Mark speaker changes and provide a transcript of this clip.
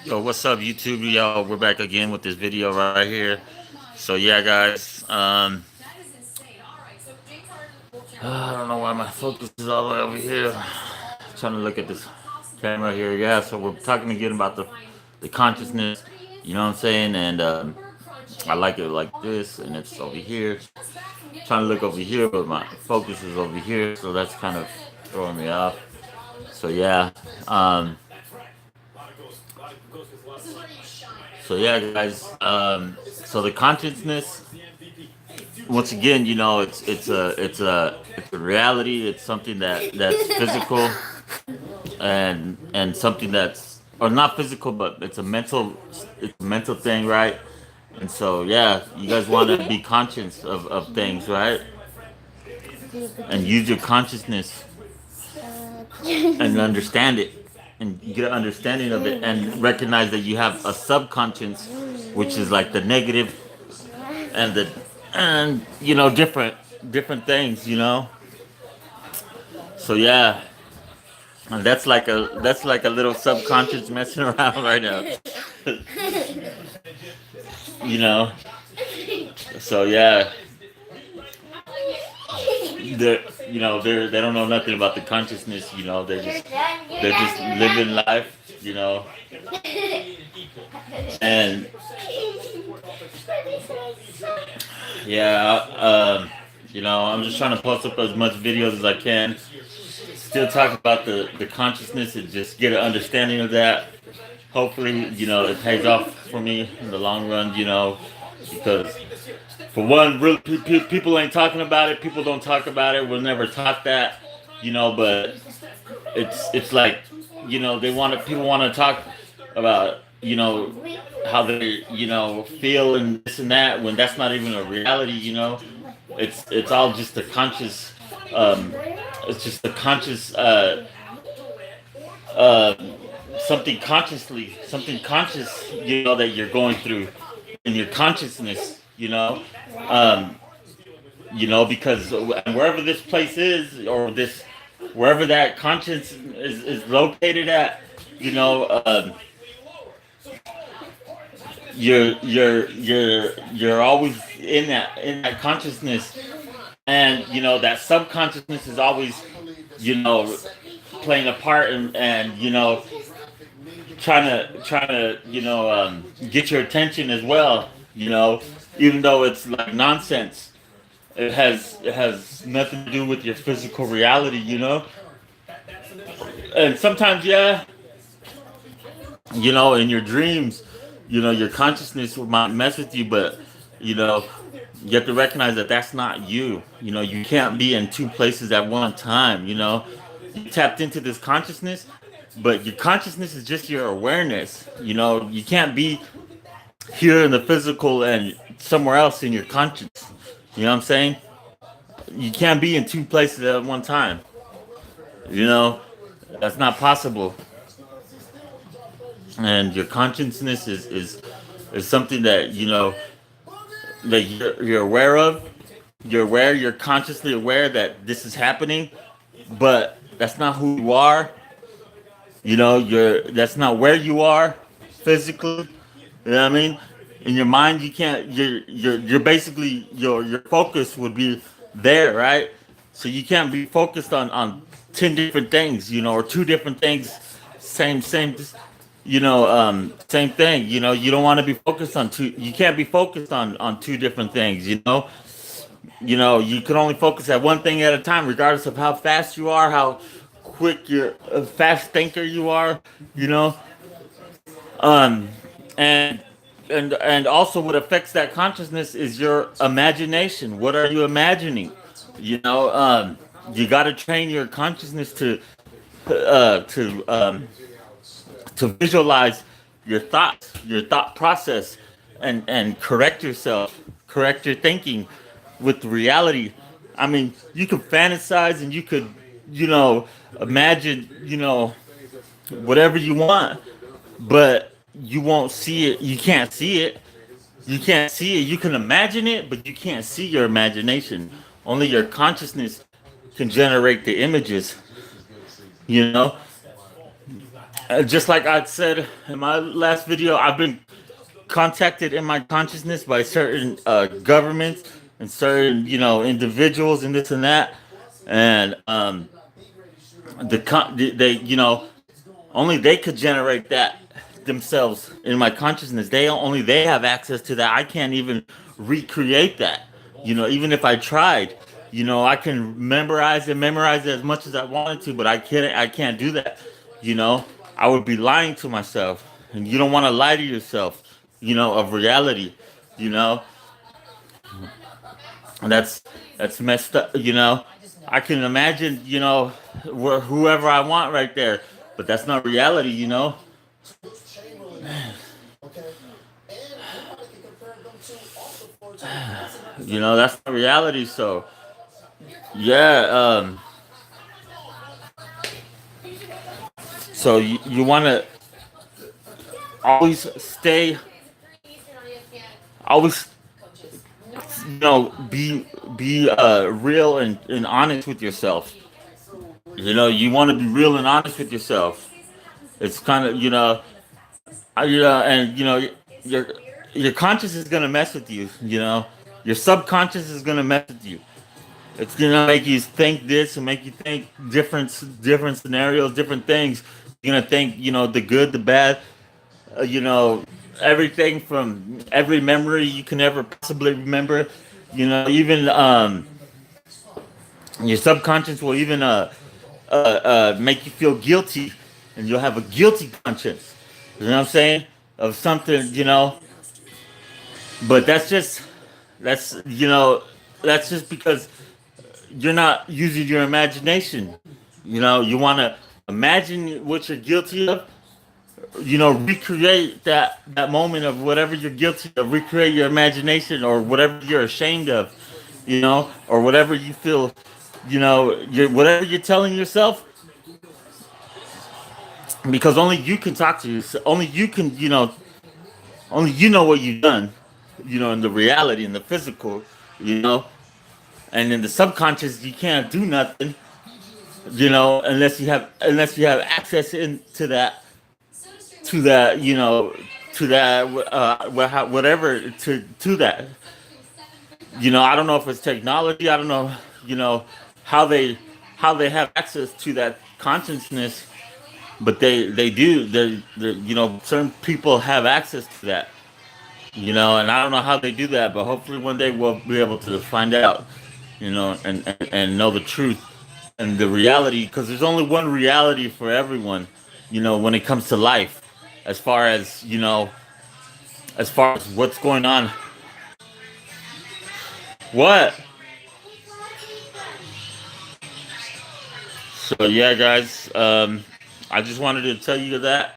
Speaker 1: Yo, what's up, YouTube? Yo, we're back again with this video right here. So yeah, guys. I don't know why my focus is all the way over here. Trying to look at this camera here. Yeah, so we're talking again about the consciousness. You know what I'm saying? And I like it like this, and it's over here. Trying to look over here, but my focus is over here, so that's kind of throwing me off. So yeah. Um, so yeah, guys. So the consciousness, once again, it's a reality. It's something that's physical, and something that's, or not physical, but it's a mental thing, right? And so yeah, you guys want to be conscious of things, right? And use your consciousness and understand it, and get an understanding of it, and recognize that you have a subconscious, which is like the negative, and the and different things, so yeah. And that's like a little subconscious messing around right now. you know so yeah, they don't know nothing about the consciousness. They're just living life, and yeah. I'm just trying to post up as much videos as I can, still talk about the consciousness, and just get an understanding of that. Hopefully, it pays off for me in the long run, because for one, real people ain't talking about it. People don't talk about it. We'll never talk that, but it's like, they want to people want to talk about, how they, feel and this and that, when that's not even a reality. It's all just a conscious, um it's just a conscious, uh something conscious, that you're going through in your consciousness, um because wherever this place is, or this wherever that conscience is located at, you know um you're always in that consciousness, and that subconsciousness is always, you know playing a part, and trying to get your attention as well, even though it's like nonsense. It has nothing to do with your physical reality, and sometimes, yeah, in your dreams, your consciousness might mess with you, but you know you have to recognize that that's not you. You can't be in two places at one time. You tapped into this consciousness, but your consciousness is just your awareness. You can't be here in the physical and somewhere else in your conscience. You know what I'm saying? You can't be in two places at one time. You know that's not possible. And your consciousness is something that, you're aware of. You're consciously aware that this is happening, but that's not who you are. That's not where you are physically. You know what I mean? In your mind, you can't. You're basically, your focus would be there, right? So you can't be focused on 10 different things, or two different things. Same. Same thing. You don't want to be focused on two. You can't be focused on two different things. You can only focus at one thing at a time, regardless of how fast you are, how quick you're, a fast thinker you are. You know, um, and and also what affects that consciousness is your imagination. What are you imagining? You got to train your consciousness uh, to um, to visualize your thought process, and correct yourself, correct your thinking with reality. I mean, you could fantasize, and you could, you know, imagine, whatever you want, but you won't see it. You can't see it. You can't see it. You can imagine it, but you can't see your imagination. Only your consciousness can generate the images, you know? Just like I said in my last video, I've been contacted in my consciousness by certain governments and certain, individuals and this and that, and they, only they could generate that themselves in my consciousness. Only they have access to that. I can't even recreate that. Even if I tried, I can memorize it as much as I wanted to, but I can't do that. You know, I would be lying to myself, and you don't want to lie to yourself. Of reality. You know, and that's messed up. I can imagine. Whoever I want right there, but that's not reality. That's not reality. So yeah. So you want to always stay, always be real and honest with yourself. You want to be real and honest with yourself. It's kind of and your your conscious is gonna mess with you. Your subconscious is gonna mess with you. It's gonna make you think this and make you think different scenarios, different things. You're gonna think the good, the bad, uh, you know everything from every memory you can ever possibly remember. Even your subconscious will even make you feel guilty, and you'll have a guilty conscience. You know what I'm saying? Of something, but that's that's just because you're not using your imagination. You want to imagine what you're guilty of. Recreate that moment of whatever you're guilty of. Recreate your imagination or whatever you're ashamed of. Or whatever you feel. Whatever you're telling yourself, because only you can talk to yourself. Only you can. Only you know what you've done. In the reality, in the physical. You know, and in the subconscious, you can't do nothing. Unless you have access into that, to that, whatever, to that. I don't know if it's technology. I don't know, you know, how they have access to that consciousness, but they do. Certain people have access to that. And I don't know how they do that, but hopefully one day we'll be able to find out. And know the truth and the reality, because there's only one reality for everyone. When it comes to life, as far as what's going on. What? So yeah, guys. I just wanted to tell you that